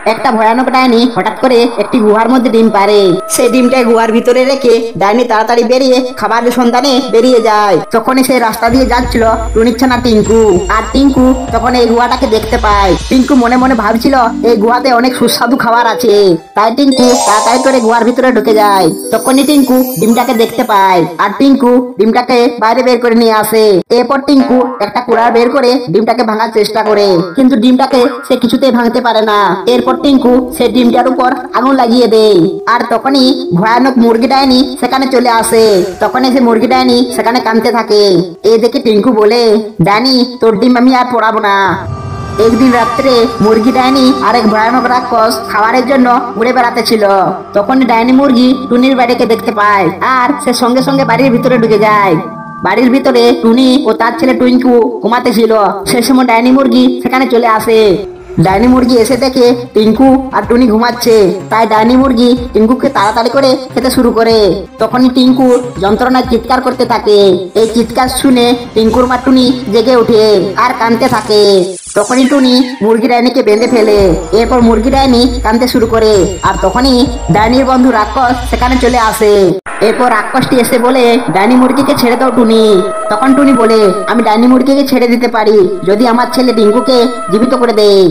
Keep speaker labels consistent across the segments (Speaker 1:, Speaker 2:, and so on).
Speaker 1: একটা ভয়ানক ডাইনি হঠাৎ করে একটি গুহার মধ্যে ডিম পারে। সেই ডিমটা গুহার ভিতরে রেখে ডাইনি তাড়াতাড়ি বেরিয়ে খাবারের সন্ধানে বেরিয়ে যায়। তখনই সেই রাস্তা দিয়ে যাচ্ছিল টুনির ছানা টিঙ্কু। আর টিঙ্কু তখন এই গুহাটাকে দেখতে পায়। টিঙ্কু মনে মনে ভাবছিল এই গুহাতে অনেক সুস্বাদু খাবার আছে। তাই টিঙ্কু তাড়াতাড়ি করে গুহার ভিতরে ঢুকে যায়। তখনই টিঙ্কু ডিমটাকে দেখতে পায় আর টিঙ্কু ডিমটাকে বাইরে বের করে নিয়ে আসে। এরপর টিঙ্কু একটা কুড়াল বের করে ডিমটাকে ভাঙার চেষ্টা করে, কিন্তু ডিমটাকে সে কিছুতেই ভাঙতে পারে না। এরপর টিঙ্কু সে ডিমটার উপর আগুন লাগিয়ে দেয়। আর তখনই ভয়ানক মুরগি ডাইনি সেখানে চলে আসে। তখনই সে মুরগি ডাইনি সেখানে কাঁদতে থাকে। এই দেখে টিঙ্কু বলে, ডাইনি তোর ডিম আমি আর পোড়াবো না। একদিন রাত্রে মুরগি ডাইনি আরেক ভয়ানক রাক্ষস খাবারের জন্য উড়ে বেড়াতে ছিল। তখন ডাইনি মুরগি টুনির বাড়িকে দেখতে পায় আর সে সঙ্গে সঙ্গে বাড়ির ভিতরে ঢুকে যায়। বাড়ির ভিতরে টুনি ও তার ছেলে টুইঙ্কু ঘুমাতে ছিল। সে সময় ডাইনি মুরগি সেখানে চলে আসে। ডাইনি মুরগি এসে দেখে টিঙ্কু আর টুনি ঘুমাচ্ছে। তাই ডাইনি মুরগি টিঙ্কুকে তাড়াতাড়ি করে খেতে শুরু করে। তখনই টিঙ্কু যন্ত্রণায় চিৎকার করতে থাকে। এই চিৎকার শুনে টিঙ্কুর মা টুনি জেগে ওঠে আর কাঁদতে থাকে। তখনই টুনি মুরগি ডাইনিকে বেঁধে ফেলে। এরপর মুরগি ডাইনি কাঁদতে শুরু করে। আর তখনই ডাইনির বন্ধু রাক্ষস সেখানে চলে আসে। এরপর রাক্ষসটি এসে বলে, ডাইনি মুরগিকে ছেড়ে দাও টুনি। তখন টুনি বলে, আমি ডাইনি মুরগিকে ছেড়ে দিতে পারি যদি আমার ছেলে টিঙ্কুকে জীবিত করে দেয়।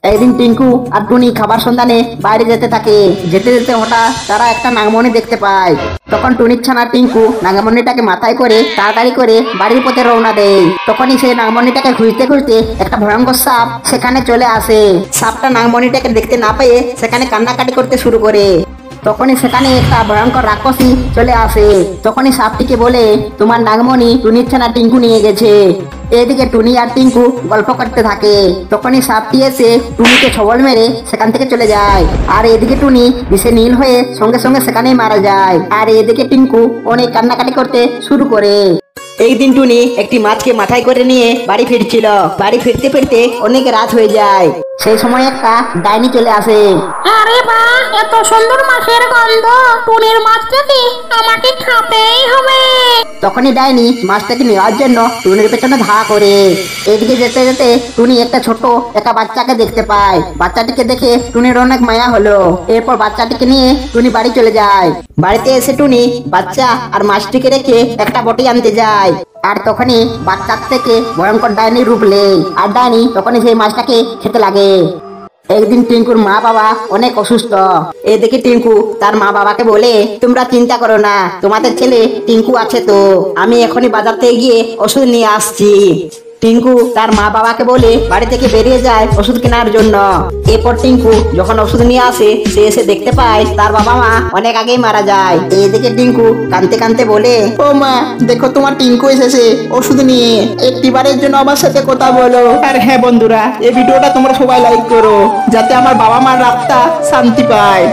Speaker 1: একদিন টিঙ্কু আর টুনি খাবার সন্ধানে বাইরে যেতে থাকে। যেতে যেতে হঠাৎ তারা একটা নাগমণি দেখতে পায়। তখন টুনির ছানা টিঙ্কু নাগমণিটাকে মাথায় করে তাড়াতাড়ি করে বাড়ির পথে রওনা দেয়। তখনই সেই নাগমণিটাকে খুঁজতে খুঁজতে একটা ভয়ঙ্কর সাপ সেখানে চলে আসে। সাপটা নাগমণিটাকে দেখতে না পেয়ে সেখানে কান্নাকাটি করতে শুরু করে। তখনই সেখানে একটা ভয়ঙ্কর রাক্ষসী চলে আসে। তখনই সাপটিকে বলে, তোমার নাগমণি টুনির ছানা টিঙ্কু নিয়ে গেছে। এদিকে টুনি আর টিঙ্কু গল্প করতে থাকে। তখনই সাপটি এসে টুনিকে ছবল মেরে সেখান থেকে চলে যায়। আর এদিকে টুনি বিষে নীল হয়ে সঙ্গে সঙ্গে সেখানেই মারা যায়। আর এদিকে টিঙ্কু অনেক কান্নাকাটি করতে শুরু করে। একদিন টুনি একটি মাছকে মাথায় করে নিয়ে বাড়ি ফিরছিল। বাড়ি ফিরতে ফিরতে অনেক রাত হয়ে যায়। সেই সময় একটা ডাইনি চলে আসে।
Speaker 2: আরে বাহ, এত সুন্দর মাছের গন্ধ! টুনির মাছটাকে আমাকে খেতেই হবে।
Speaker 1: তখনই ডাইনি মাছটাকে নেওয়ার জন্য টুনির পেছনে ধাওয়া করে। এদিকে যেতে যেতে টুনি একটা ছোট একটা বাচ্চাকে দেখতে পায়। বাচ্চাটিকে দেখে টুনির অনেক মায়া হলো। এরপর বাচ্চাটিকে নিয়ে টুনি বাড়ি চলে যায়। বাড়িতে এসে টুনি বাচ্চা আর মাছটিকে রেখে একটা বটি আনতে যায়। আর তখনই বাচ্চার থেকে ভয়ঙ্কর ডাইনির রূপ নেয়। আর ডাইনি তখনই সেই মাছটাকে খেতে লাগে। একদিন টিঙ্কুর মা বাবা অনেক অসুস্থ। এদিকে টিঙ্কু তার মা বাবাকে বলে, তোমরা চিন্তা করো না, তোমাদের ছেলে টিঙ্কু আছে তো, আমি এখনই বাজার থেকে গিয়ে ওষুধ নিয়ে আসছি। টিঙ্কু তার মা বাবাকে বলে বাড়ি থেকে বেরিয়ে যায় ওষুধ কেনার জন্য। এরপর টিঙ্কু যখন ওষুধ নিয়ে আসে, সে এসে দেখতে পায় তার বাবা মা অনেক আগেই মারা যায়। এদিকে টিঙ্কু কাঁদতে কাঁদতে বলে, ও মা, দেখো তোমার টিঙ্কু এসেছে ওষুধ নিয়ে, একটিবারের জন্য আমার সাথে কথা বলো। আর হ্যাঁ বন্ধুরা, এই ভিডিওটা তোমরা সবাই লাইক করো যাতে আমার বাবা মার রাতটা শান্তি পায়।